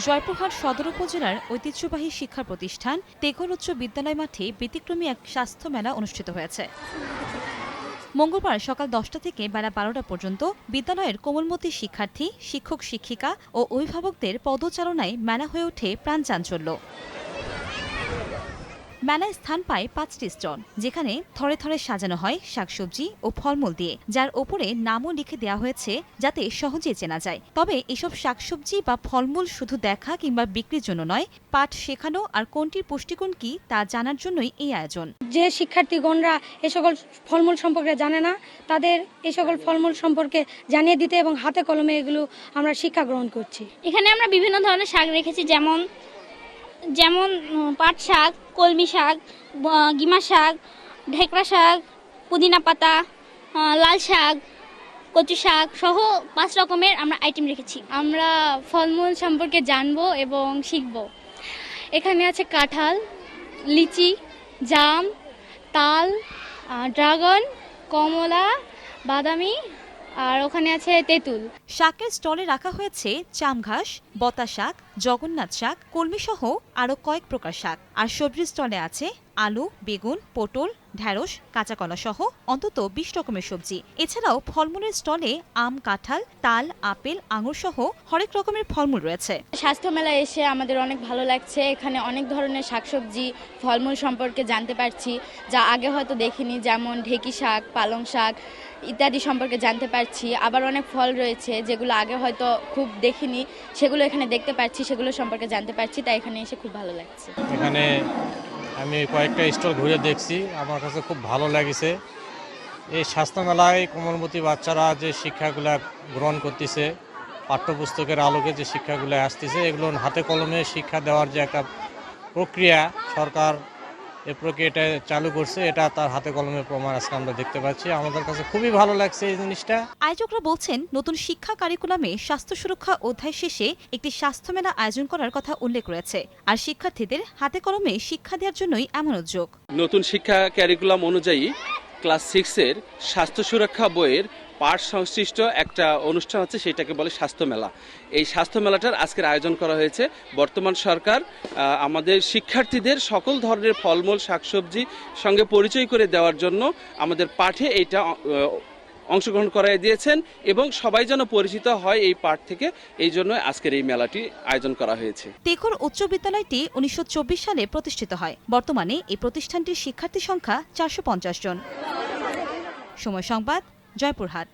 জয়পুরহাট সদর উপজেলার ঐতিহ্যবাহী শিক্ষা প্রতিষ্ঠান তেঘর উচ্চ বিদ্যালয় মাঠে ব্যতিক্রমী এক স্বাস্থ্য মেলা অনুষ্ঠিত হয়েছে। মঙ্গলবার সকাল 10টা থেকে বেলা 12টা পর্যন্ত বিদ্যালয়ের কোমলমতি শিক্ষার্থী, শিক্ষক শিক্ষিকা ও অভিভাবকদের পদচারণায় মেলা হয়ে ওঠে প্রাণচাঞ্চল্য। মেলায় স্থান পায় 5টি স্টল, যেখানে থরে থরে সাজানো হয় শাকসবজি ও ফলমূল দিয়ে, যার ওপরে নামও লিখে দেওয়া হয়েছে যাতে সহজে চেনা যায়। তবে এসব শাকসবজি বা ফলমূল শুধু দেখা কিংবা বিক্রির জন্য নয়, পাঠ শেখানো আর কোনটির পুষ্টিগুণ কি তা জানার জন্যই এই আয়োজন। যে শিক্ষার্থীগণরা এ সকল ফলমূল সম্পর্কে জানে না, তাদের এই সকল ফলমূল সম্পর্কে জানিয়ে দিতে এবং হাতে কলমে এগুলো আমরা শিক্ষা গ্রহণ করছি। এখানে আমরা বিভিন্ন ধরনের শাক রেখেছি, যেমন পাট শাক, কলমি শাক, গিমা শাক, ঢেকড়া শাক, পুদিনা পাতা, লাল শাক, কচু শাক সহ 5 রকমের আমরা আইটেম রেখেছি। আমরা ফলমূল সম্পর্কে জানবো এবং শিখব। এখানে আছে কাঁঠাল, লিচি, জাম, তাল, ড্রাগন, কমলা, বাদামি, আর ওখানে আছে তেঁতুল। শাকের স্টলে রাখা হয়েছে চামঘাস, বতা শাক, জগন্নাথ শাক, কলমি সহ আরও কয়েক প্রকার শাক। আর সবজির স্টলে আছে আলু, বেগুন, পটল, ঢেঁড়স, কাঁচাকলা সহ অন্তত 20 রকমের সবজি। এছাড়াও ফলমূলের স্টলে আম, কাঁঠাল, তাল, আপেল, আঙুর সহ হরেক রকমের ফলমূল রয়েছে। স্বাস্থ্য মেলায় এসে আমাদের অনেক ভালো লাগছে। এখানে অনেক ধরনের শাকসবজি, ফলমূল সম্পর্কে জানতে পারছি, যা আগে হয়তো দেখিনি, যেমন ঢেঁকি শাক, পালং শাক ইত্যাদি সম্পর্কে জানতে পারছি। আবার অনেক ফল রয়েছে যেগুলো আগে হয়তো খুব দেখিনি, সেগুলো এখানে দেখতে পাচ্ছি, সেগুলো সম্পর্কে জানতে পারছি, তাই এখানে এসে খুব ভালো লাগছে। এখানে আমি কয়েকটা স্টল ঘুরে দেখছি, আমার কাছে খুব ভালো লাগছে। এই স্বাস্থ্য মেলায় কোমলমতি বাচ্চারা যে শিক্ষাগুলা গ্রহণ করতেছে, পাঠ্যপুস্তকের আলোকে যে শিক্ষাগুলো আসতেছে, এগুলো হাতে কলমে শিক্ষা দেওয়ার যে একটা প্রক্রিয়া সরকার এই প্রক্রিয়াটা চালু করছে, এটা তার হাতে কলমের প্রমাণ আজকে আমরা দেখতে পাচ্ছি। আমাদের কাছে খুবই ভালো লাগছে এই জিনিসটা। আয়োজকরা বলছেন, নতুন শিক্ষা কারিকুলামে স্বাস্থ্য সুরক্ষা অধ্যায় শেষে একটি স্বাস্থ্য মেলা আয়োজন করার কথা উল্লেখ রয়েছে, আর শিক্ষার্থীদের হাতে কলমে শিক্ষা দেওয়ার জন্যই এমন উদ্যোগ। নতুন শিক্ষা ক্যারিকুলাম অনুযায়ী ক্লাস 6-এর স্বাস্থ্য সুরক্ষা বইয়ের পাঠ সংশ্লিষ্ট একটা অনুষ্ঠান হচ্ছে, সেটাকে বলে স্বাস্থ্য মেলা। এই স্বাস্থ্য মেলাটার আজকের আয়োজন করা হয়েছে। বর্তমান সরকার আমাদের শিক্ষার্থীদের সকল ধরনের ফলমূল, শাকসবজি সঙ্গে পরিচয় করে দেওয়ার জন্য আমাদের পাঠে এইটা অংশগ্রহণ করাই দিয়েছেন এবং সবাই যেন পরিচিত হয় এই পাঠ থেকে, এই জন্য আজকের এই মেলাটি আয়োজন করা হয়েছে। তেঘর উচ্চ বিদ্যালয়টি 1924 সালে প্রতিষ্ঠিত হয়। বর্তমানে এই প্রতিষ্ঠানটির শিক্ষার্থী সংখ্যা 450 জন। সময় সংবাদ, জয়পুরহাট।